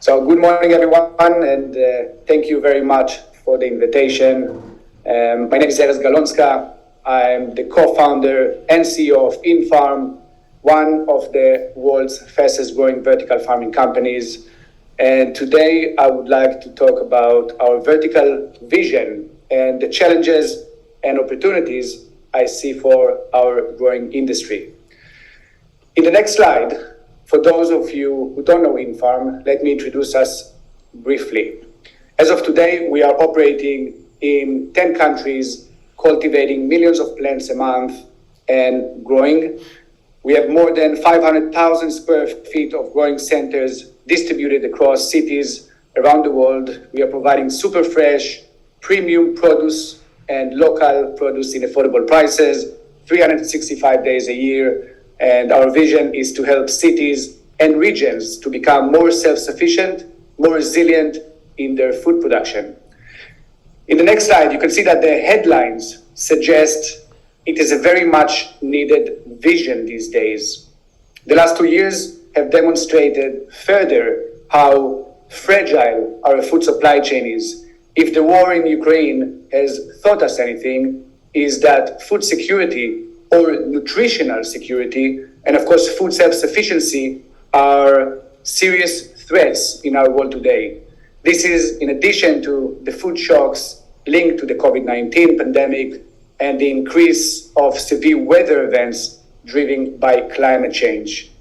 So good morning, everyone, and thank you very much for the invitation. My name is Erez Galonska. I'm the co-founder and CEO of Infarm, one of the world's fastest growing vertical farming companies. And today I would like to talk about our vertical vision and the challenges and opportunities I see for our growing industry. In the next slide, for those of you who don't know Infarm, let me introduce us briefly. As of today, we are operating in 10 countries, cultivating millions of plants a month and growing. We have more than 500,000 square feet of growing centers distributed across cities around the world. We are providing super fresh, premium produce and local produce in affordable prices, 365 days a year. And our vision is to help cities and regions to become more self-sufficient, more resilient in their food production. In the next slide, you can see that the headlines suggest it is a very much needed vision these days. The last 2 years have demonstrated further how fragile our food supply chain is. If the war in Ukraine has taught us anything, is that food security or nutritional security, and of course food self-sufficiency, are serious threats in our world today. This is in addition to the food shocks linked to the COVID-19 pandemic and the increase of severe weather events driven by climate change.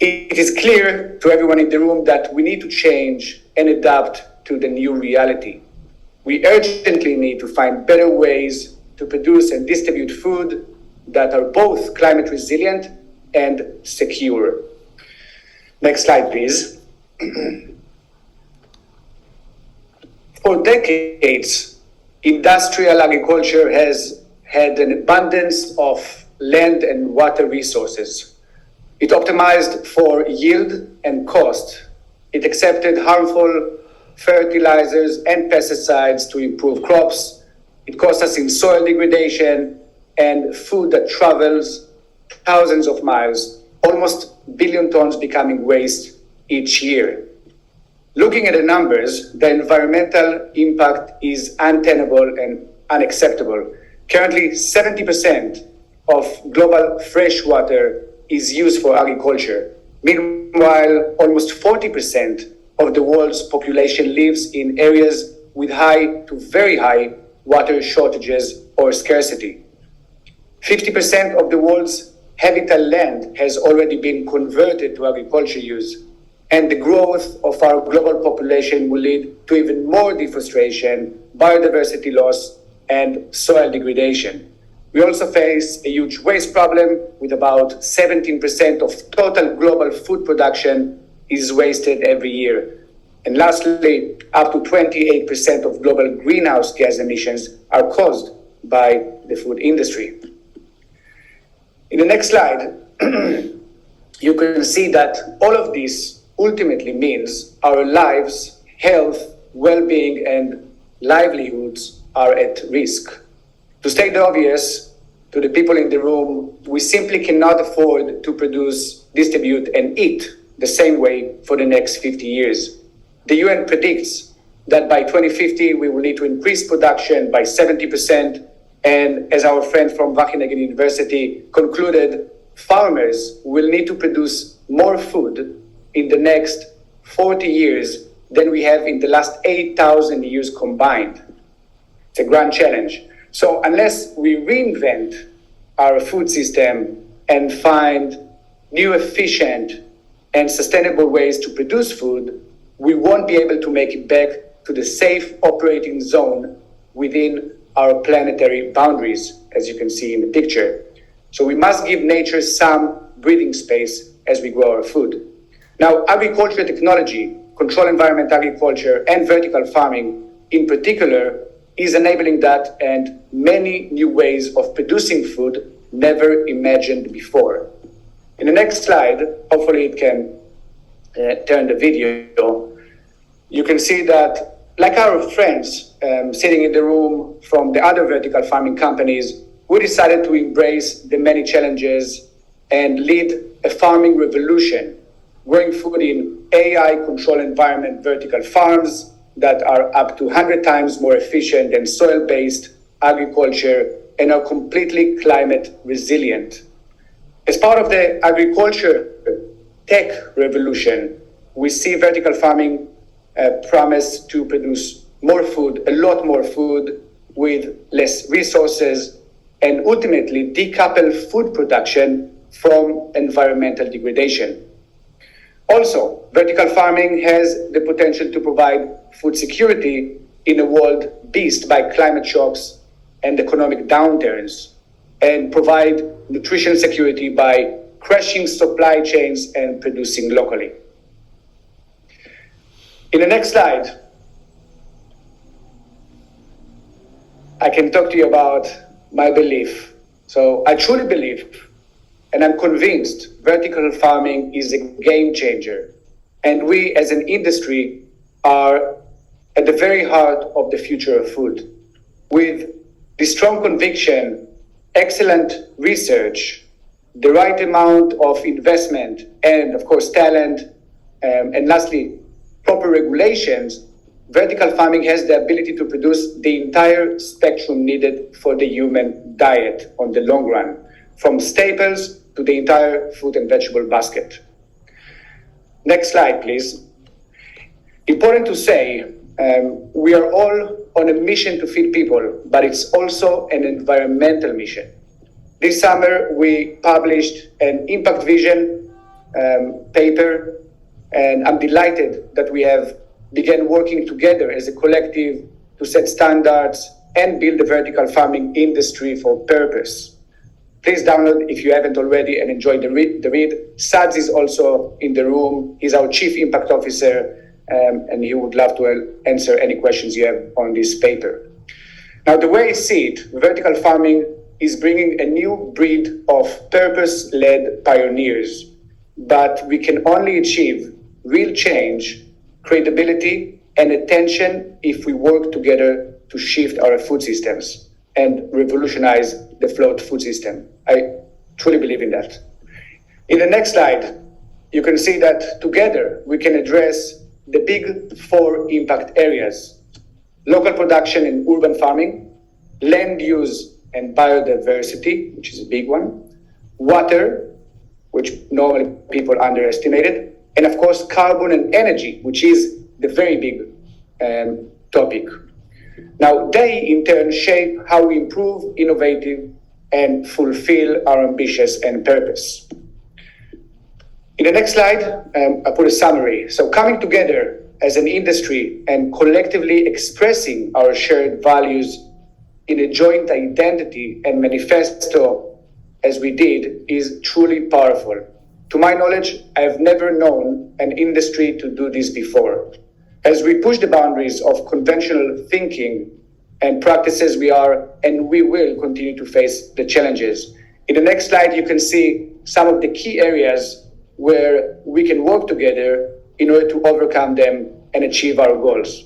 It is clear to everyone in the room that we need to change and adapt to the new reality. We urgently need to find better ways to produce and distribute food that are both climate resilient and secure. Next slide, please. For decades, industrial agriculture has had an abundance of land and water resources. It optimized for yield and cost. It accepted harmful fertilizers and pesticides to improve crops. It cost us in soil degradation and food that travels thousands of miles, almost a billion tons becoming waste each year. Looking at the numbers, the environmental impact is untenable and unacceptable. Currently, 70% of global fresh water is used for agriculture. Meanwhile, almost 40% of the world's population lives in areas with high to very high water shortages or scarcity. 50% of the world's habitable land has already been converted to agriculture use, and the growth of our global population will lead to even more deforestation, biodiversity loss, and soil degradation. We also face a huge waste problem, with about 17% of total global food production is wasted every year. And lastly, up to 28% of global greenhouse gas emissions are caused by the food industry. In the next slide, you can see that all of this ultimately means our lives, health, well-being, and livelihoods are at risk. To state the obvious to the people in the room, we simply cannot afford to produce, distribute, and eat the same way for the next 50 years. The UN predicts that by 2050, we will need to increase production by 70%. And as our friend from Wageningen University concluded, farmers will need to produce more food in the next 40 years than we have in the last 8,000 years combined. It's a grand challenge. So unless we reinvent our food system and find new, efficient, and sustainable ways to produce food, we won't be able to make it back to the safe operating zone within our planetary boundaries, as you can see in the picture. So we must give nature some breathing space as we grow our food. Now, agricultural technology, controlled environment agriculture, and vertical farming in particular is enabling that, and many new ways of producing food never imagined before. In the next slide, hopefully it can turn the video. You can see that, like our friends sitting in the room from the other vertical farming companies, we decided to embrace the many challenges and lead a farming revolution growing food in AI-controlled environment vertical farms that are up to 100 times more efficient than soil-based agriculture and are completely climate resilient. As part of the agriculture tech revolution, we see vertical farming promise to produce more food, a lot more food, with less resources, and ultimately decouple food production from environmental degradation. Also, vertical farming has the potential to provide food security in a world beset by climate shocks and economic downturns, and provide nutrition security by crashing supply chains and producing locally. In the next slide, I can talk to you about my belief. So I truly believe, and I'm convinced, vertical farming is a game changer. And we as an industry are at the very heart of the future of food. With the strong conviction, excellent research, the right amount of investment, and of course talent, and lastly, proper regulations, vertical farming has the ability to produce the entire spectrum needed for the human diet on the long run, from staples to the entire fruit and vegetable basket. Next slide, please. Important to say, we are all on a mission to feed people, but it's also an environmental mission. This summer, we published an impact vision paper, and I'm delighted that we have began working together as a collective to set standards and build the vertical farming industry for purpose. Please download if you haven't already and enjoy the read. Sads is also in the room. He's our Chief Impact Officer, and he would love to answer any questions you have on this paper. Now, the way I see it, vertical farming is bringing a new breed of purpose-led pioneers, but we can only achieve real change, credibility, and attention if we work together to shift our food systems and revolutionize the flawed food system. I truly believe in that. In the next slide, you can see that together we can address the big 4 impact areas: local production and urban farming, land use and biodiversity, which is a big one, water, which normally people underestimated, and of course, carbon and energy, which is the very big topic. Now, they in turn shape how we improve, innovate, and fulfill our ambitions and purpose. In the next slide, I put a summary. So coming together as an industry and collectively expressing our shared values in a joint identity and manifesto as we did is truly powerful. To my knowledge, I have never known an industry to do this before. As we push the boundaries of conventional thinking and practices, we are and we will continue to face the challenges. In the next slide, you can see some of the key areas where we can work together in order to overcome them and achieve our goals.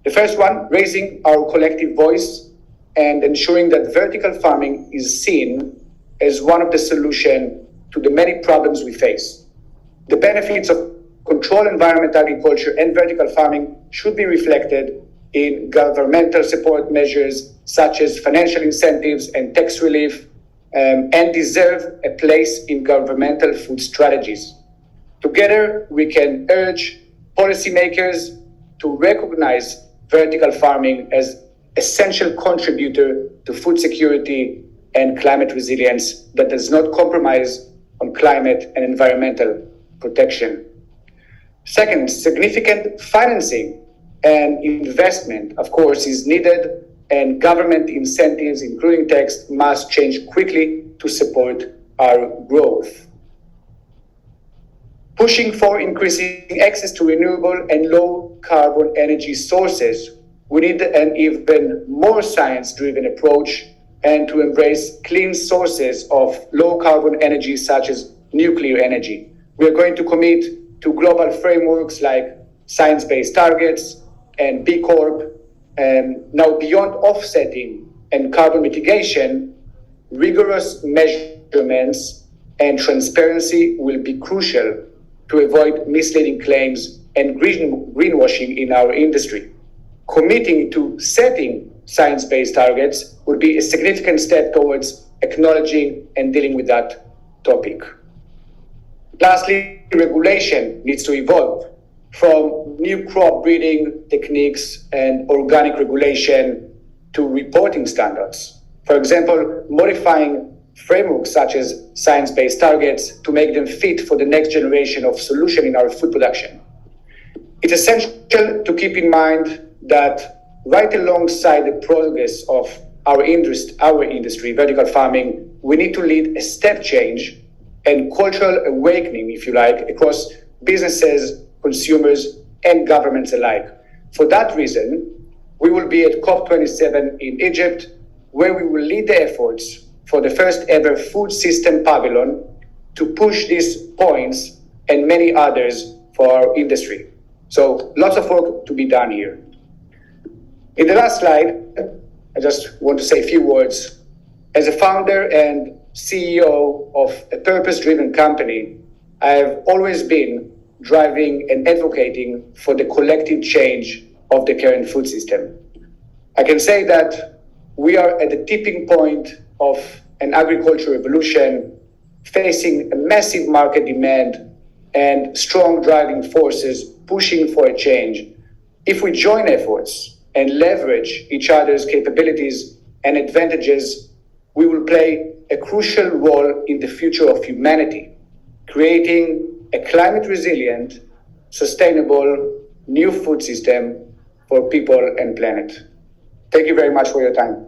The first one, raising our collective voice and ensuring that vertical farming is seen as one of the solutions to the many problems we face. The benefits of controlled environment agriculture and vertical farming should be reflected in governmental support measures such as financial incentives and tax relief, and deserve a place in governmental food strategies. Together, we can urge policymakers to recognize vertical farming as essential contributor to food security and climate resilience that does not compromise on climate and environmental protection. Second, significant financing and investment, of course, is needed, and government incentives, including tax, must change quickly to support our growth. Pushing for increasing access to renewable and low carbon energy sources, we need an even more science-driven approach and to embrace clean sources of low carbon energy such as nuclear energy. We are going to commit to global frameworks like science-based targets and B Corp. Now, beyond offsetting and carbon mitigation, rigorous measurements and transparency will be crucial to avoid misleading claims and greenwashing in our industry. Committing to setting science-based targets would be a significant step towards acknowledging and dealing with that topic. Lastly, regulation needs to evolve from new crop breeding techniques and organic regulation to reporting standards. For example, modifying frameworks such as science-based targets to make them fit for the next generation of solution in our food production. It's essential to keep in mind that right alongside the progress of our industry, vertical farming, we need to lead a step change and cultural awakening, if you like, across businesses, consumers, and governments alike. For that reason, we will be at COP27 in Egypt, where we will lead the efforts for the first ever food system pavilion to push these points and many others for our industry. So lots of work to be done here. In the last slide, I just want to say a few words. As a founder and CEO of a purpose-driven company, I have always been driving and advocating for the collective change of the current food system. I can say that we are at the tipping point of an agricultural revolution, facing a massive market demand and strong driving forces pushing for a change. If we join efforts and leverage each other's capabilities and advantages, we will play a crucial role in the future of humanity, creating a climate resilient, sustainable, new food system for people and planet. Thank you very much for your time.